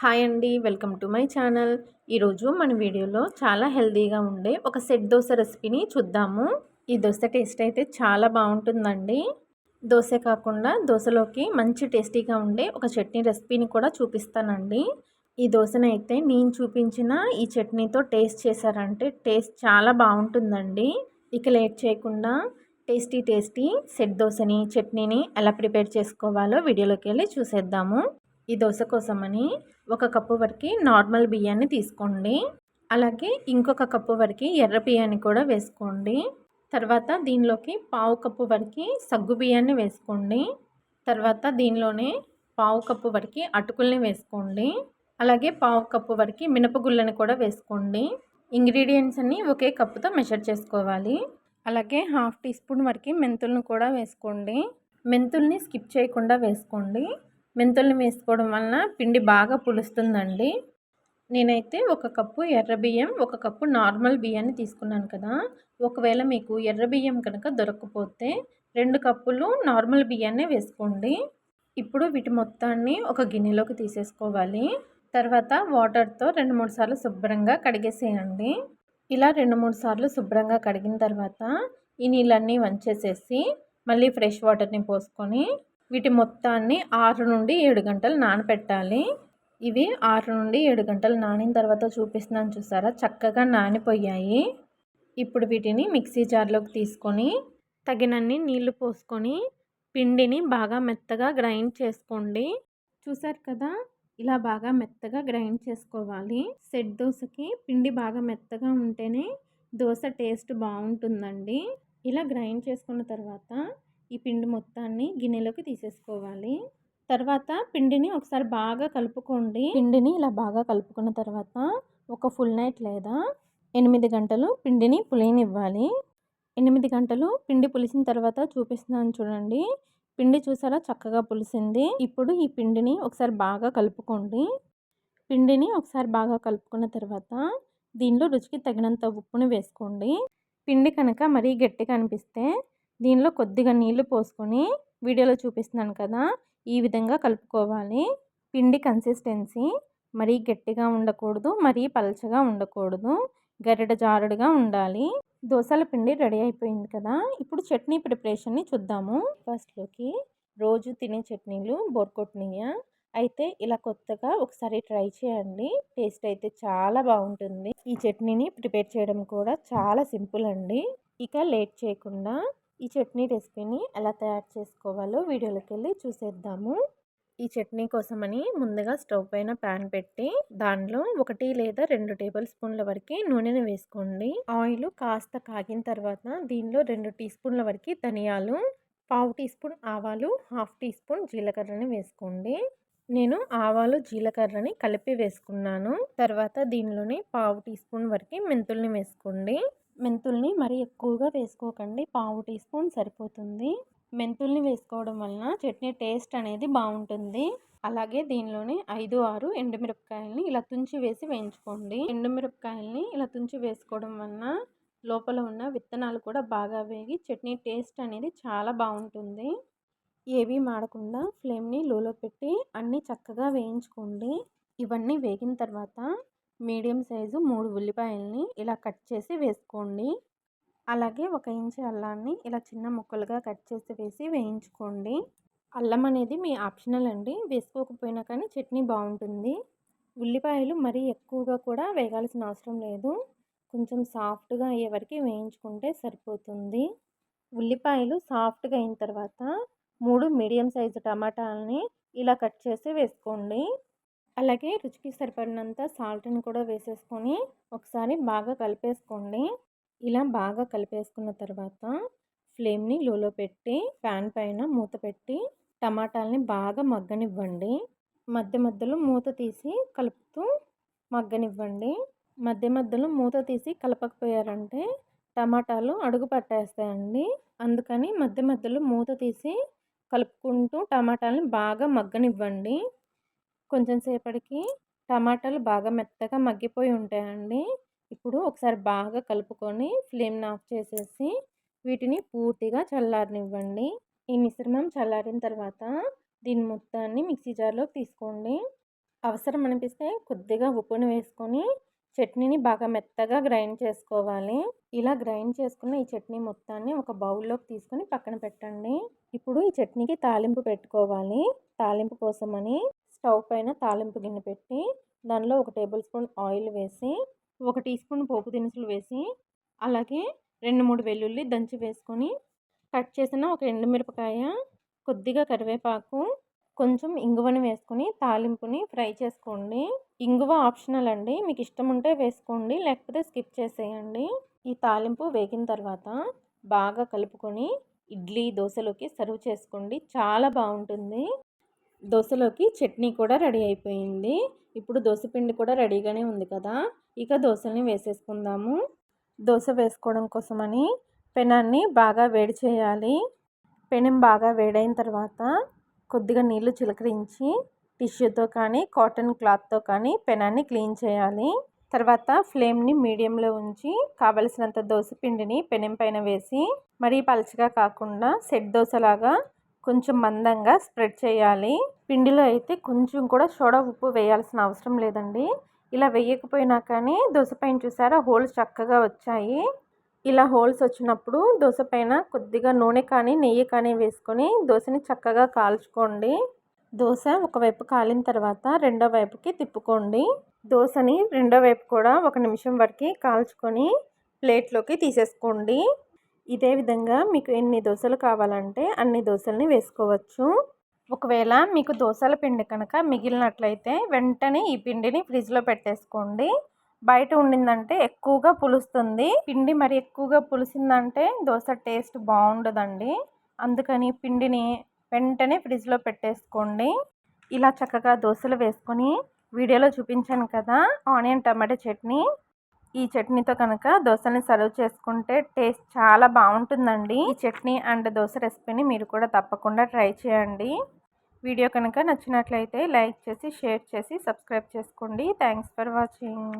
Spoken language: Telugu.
హాయ్ అండి. Welcome to my channel. ఈరోజు మన వీడియోలో చాలా హెల్తీగా ఉండే ఒక సెట్ దోస రెసిపీని చూద్దాము. ఈ దోస టేస్ట్ అయితే చాలా బాగుంటుందండి. దోసే కాకుండా దోసలోకి మంచి టేస్టీగా ఉండే ఒక చట్నీ రెసిపీని కూడా చూపిస్తానండి. ఈ దోసనైతే నేను చూపించిన ఈ చట్నీతో టేస్ట్ చేశారంటే టేస్ట్ చాలా బాగుంటుందండి. ఇక లేట్ చేయకుండా టేస్టీ సెట్ దోసని చట్నీని ఎలా ప్రిపేర్ చేసుకోవాలో వీడియోలోకి వెళ్ళి చూసేద్దాము. ఈ దోస కోసమని ఒక కప్పు వరకు నార్మల్ బియ్యాన్ని తీసుకోండి. అలాగే ఇంకొక కప్పు వరకు ఎర్ర బియ్యాన్ని కూడా వేసుకోండి. తర్వాత దీనిలోకి పావు కప్పు వరకు సగ్గు బియ్యాన్ని వేసుకోండి. తర్వాత దీనిలోనే పావు కప్పు వరకు అటుకుల్ని వేసుకోండి. అలాగే పావు కప్పు వరకు మినపగుళ్ళని కూడా వేసుకోండి. ఇంగ్రీడియంట్స్ అన్నీ ఒకే కప్పుతో మెజర్ చేసుకోవాలి. అలాగే హాఫ్ టీ స్పూన్ వరకు మెంతులను కూడా వేసుకోండి. మెంతుల్ని స్కిప్ చేయకుండా వేసుకోండి. మెంతుల్ని వేసుకోవడం వలన పిండి బాగా పులుస్తుందండి. నేనైతే ఒక కప్పు ఎర్ర బియ్యం, ఒక కప్పు నార్మల్ బియ్యాన్ని తీసుకున్నాను కదా. ఒకవేళ మీకు ఎర్ర బియ్యం కనుక దొరకకపోతే 2 కప్పులు నార్మల్ బియ్యాన్నే వేసుకోండి. ఇప్పుడు వీటి మొత్తాన్ని ఒక గిన్నెలోకి తీసేసుకోవాలి. తర్వాత వాటర్తో 2-3 సార్లు శుభ్రంగా కడిగేసేయండి. ఇలా 2-3 సార్లు శుభ్రంగా కడిగిన తర్వాత ఈ నీళ్ళన్నీ వంచేసేసి మళ్ళీ ఫ్రెష్ వాటర్ని పోసుకొని వీటి మొత్తాన్ని 6 నుండి 7 గంటలు నానబెట్టాలి. ఇవి 6 నుండి 7 గంటలు నానిన తర్వాత చూపిస్తున్నాను చూసారా, చక్కగా నానిపోయాయి. ఇప్పుడు వీటిని మిక్సీ జార్లోకి తీసుకొని తగినన్ని నీళ్లు పోసుకొని పిండిని బాగా మెత్తగా గ్రైండ్ చేసుకోండి. చూసారు కదా, ఇలా బాగా మెత్తగా గ్రైండ్ చేసుకోవాలి. సెట్ దోసకి పిండి బాగా మెత్తగా ఉంటేనే దోశ టేస్ట్ బాగుంటుందండి. ఇలా గ్రైండ్ చేసుకున్న తర్వాత ఈ పిండి మొత్తాన్ని గిన్నెలోకి తీసేసుకోవాలి. తర్వాత పిండిని ఒకసారి బాగా కలుపుకోండి. పిండిని ఇలా బాగా కలుపుకున్న తర్వాత ఒక ఫుల్ నైట్ లేదా 8 గంటలు పిండిని పులియనివ్వాలి. 8 గంటలు పిండి పులిసిన తర్వాత చూపిస్తున్నాను చూడండి. పిండి చూసారా చక్కగా పులిసింది. ఇప్పుడు ఈ పిండిని ఒకసారి బాగా కలుపుకోండి. పిండిని ఒకసారి బాగా కలుపుకున్న తర్వాత దీనిలో రుచికి తగినంత ఉప్పుని వేసుకోండి. పిండి కనుక మరీ గట్టిగా అనిపిస్తే దీనిలో కొద్దిగా నీళ్లు పోసుకొని వీడియోలో చూపిస్తున్నాను కదా, ఈ విధంగా కలుపుకోవాలి. పిండి కన్సిస్టెన్సీ మరీ గట్టిగా ఉండకూడదు, మరీ పలచగా ఉండకూడదు, గరిట జారుడుగా ఉండాలి. దోసల పిండి రెడీ అయిపోయింది కదా. ఇప్పుడు చట్నీ ప్రిపరేషన్ని చూద్దాము. ఫస్ట్లోకి రోజు తినే చట్నీలు బోర్ కొట్టినాయా అయితే ఇలా కొత్తగా ఒకసారి ట్రై చేయండి. టేస్ట్ అయితే చాలా బాగుంటుంది. ఈ చట్నీని ప్రిపేర్ చేయడం కూడా చాలా సింపుల్ అండి. ఇక లేట్ చేయకుండా ఈ చట్నీ రెసిపీని ఎలా తయారు చేసుకోవాలో వీడియోలోకి వెళ్ళి చూసేద్దాము. ఈ చట్నీ కోసమని ముందుగా స్టవ్ పైన ప్యాన్ పెట్టి దానిలో 1 లేదా 2 టేబుల్ స్పూన్ల వరకు నూనెను వేసుకోండి. ఆయిల్ కాస్త కాగిన తర్వాత దీనిలో 2 టీ స్పూన్ల వరకు ధనియాలు, పావు టీ స్పూన్ ఆవాలు, హాఫ్ టీ స్పూన్ జీలకర్రని వేసుకోండి. నేను ఆవాలు జీలకర్రని కలిపి వేసుకున్నాను. తర్వాత దీనిలోనే పావు టీ స్పూన్ వరకు మెంతుల్ని వేసుకోండి. మెంతుల్ని మరీ ఎక్కువగా వేసుకోకండి, పావు టీ స్పూన్ సరిపోతుంది. మెంతుల్ని వేసుకోవడం వలన చట్నీ టేస్ట్ అనేది బాగుంటుంది. అలాగే దీనిలోనే 5-6 ఎండుమిరపకాయలని ఇలా తుంచి వేసి వేయించుకోండి. ఎండుమిరపకాయలని ఇలా తుంచి వేసుకోవడం వలన లోపల ఉన్న విత్తనాలు కూడా బాగా వేగి చట్నీ టేస్ట్ అనేది చాలా బాగుంటుంది. ఏవి మాడకుండా ఫ్లేమ్ని లోలో పెట్టి అన్నీ చక్కగా వేయించుకోండి. ఇవన్నీ వేగిన తర్వాత మీడియం సైజు 3 ఉల్లిపాయలని ఇలా కట్ చేసి వేసుకోండి. అలాగే 1 ఇంచు అల్లాన్ని ఇలా చిన్న ముక్కలుగా కట్ చేసి వేసి వేయించుకోండి. అల్లం అనేది మీ ఆప్షనల్ అండి, వేసుకోకపోయినా కానీ చట్నీ బాగుంటుంది. ఉల్లిపాయలు మరీ ఎక్కువగా కూడా వేగాల్సిన అవసరం లేదు, కొంచెం సాఫ్ట్గా అయ్యే వరకు వేయించుకుంటే సరిపోతుంది. ఉల్లిపాయలు సాఫ్ట్గా అయిన తర్వాత 3 మీడియం సైజు టమాటాలని ఇలా కట్ చేసి వేసుకోండి. అలాగే రుచికి సరిపడినంత సాల్ట్ని కూడా వేసేసుకొని ఒకసారి బాగా కలిపేసుకోండి. ఇలా బాగా కలిపేసుకున్న తర్వాత ఫ్లేమ్ని లోలో పెట్టి ప్యాన్ పైన మూత పెట్టి టమాటాలని బాగా మగ్గనివ్వండి. మధ్య మధ్యలో మూత తీసి కలుపుతూ మగ్గనివ్వండి. మధ్య మధ్యలో మూత తీసి కలపకపోయారంటే టమాటాలు అడుగు పట్టేస్తాయండి. అందుకని మధ్య మధ్యలో మూత తీసి కలుపుకుంటూ టమాటాలని బాగా మగ్గనివ్వండి. కొంచెం సేపటికి టమాటాలు బాగా మెత్తగా మగ్గిపోయి ఉంటాయండి. ఇప్పుడు ఒకసారి బాగా కలుపుకొని ఫ్లేమ్ని ఆఫ్ చేసేసి వీటిని పూర్తిగా చల్లారనివ్వండి. ఈ మిశ్రమం చల్లారిన తర్వాత దీని మొత్తాన్ని మిక్సీ జార్లోకి తీసుకోండి. అవసరం అనిపిస్తే కొద్దిగా ఉప్పుని వేసుకొని చట్నీని బాగా మెత్తగా గ్రైండ్ చేసుకోవాలి. ఇలా గ్రైండ్ చేసుకున్న ఈ చట్నీ మొత్తాన్ని ఒక బౌల్లోకి తీసుకొని పక్కన పెట్టండి. ఇప్పుడు ఈ చట్నీకి తాలింపు పెట్టుకోవాలి. తాలింపు కోసమని స్టవ్ పైన తాలింపు గిన్నె పెట్టి దానిలో 1 టేబుల్ స్పూన్ ఆయిల్ వేసి 1 టీ స్పూన్ పోపు దినుసులు వేసి అలాగే 2, 3 వెల్లుల్లి దంచి వేసుకొని కట్ చేసిన ఒక ఎండుమిరపకాయ, కొద్దిగా కరివేపాకు, కొంచెం ఇంగువను వేసుకొని తాలింపుని ఫ్రై చేసుకోండి. ఇంగువ ఆప్షనల్ అండి. మీకు ఇష్టం ఉంటే వేసుకోండి, లేకపోతే స్కిప్ చేసేయండి. ఈ తాలింపు వేగిన తర్వాత బాగా కలుపుకొని ఇడ్లీ, దోశలోకి సర్వ్ చేసుకోండి. చాలా బాగుంటుంది. దోశలోకి చట్నీ కూడా రెడీ అయిపోయింది. ఇప్పుడు దోశపిండి కూడా రెడీగానే ఉంది కదా. ఇక దోశల్ని వేసేసుకుందాము. దోశ వేసుకోవడం కోసమని పెనాన్ని బాగా వేడి చేయాలి. పెనం బాగా వేడైన తర్వాత కొద్దిగా నీళ్లు చిలకరించి టిష్యూతో కానీ కాటన్ క్లాత్తో కానీ పెనాన్ని క్లీన్ చేయాలి. తర్వాత ఫ్లేమ్ని మీడియంలో ఉంచి కావలసినంత దోశ పిండిని పెనం పైన వేసి మరీ పలచగా కాకుండా సెట్ దోశలాగా కొంచెం మందంగా స్ప్రెడ్ చేయాలి. పిండిలో అయితే కొంచెం కూడా సోడా ఉప్పు వేయాల్సిన అవసరం లేదండి. ఇలా వేయకపోయినా కానీ దోశ పైన చూసారా హోల్స్ చక్కగా వచ్చాయి. ఇలా హోల్స్ వచ్చినప్పుడు దోశ పైన కొద్దిగా నూనె కానీ నెయ్యి కానీ వేసుకొని దోశని చక్కగా కాల్చుకోండి. దోశ ఒకవైపు కాలిన తర్వాత రెండో వైపుకి తిప్పుకోండి. దోశని రెండో వైపు కూడా 1 నిమిషం వరకు కాల్చుకొని ప్లేట్లోకి తీసేసుకోండి. ఇదే విధంగా మీకు ఎన్ని దోశలు కావాలంటే అన్ని దోశల్ని వేసుకోవచ్చు. ఒకవేళ మీకు దోశల పిండి కనుక మిగిలినట్లయితే వెంటనే ఈ పిండిని ఫ్రిడ్జ్లో పెట్టేసుకోండి. బయట ఉండిందంటే ఎక్కువగా పులుస్తుంది. పిండి మరి ఎక్కువగా పులిసిందంటే దోశ టేస్ట్ బాగుండదండి. అందుకని పిండిని వెంటనే ఫ్రిడ్జ్లో పెట్టేసుకోండి. ఇలా చక్కగా దోశలు వేసుకొని వీడియోలో చూపించాను కదా ఆనియన్ టమాటో చట్నీ, ఈ చట్నీతో కనుక దోశని సర్వ్ చేసుకుంటే టేస్ట్ చాలా బాగుంటుందండి. ఈ చట్నీ అండ్ దోశ రెసిపీని మీరు కూడా తప్పకుండా ట్రై చేయండి. వీడియో కనుక నచ్చినట్లయితే లైక్ చేసి షేర్ చేసి సబ్స్క్రైబ్ చేసుకోండి. Thanks for watching.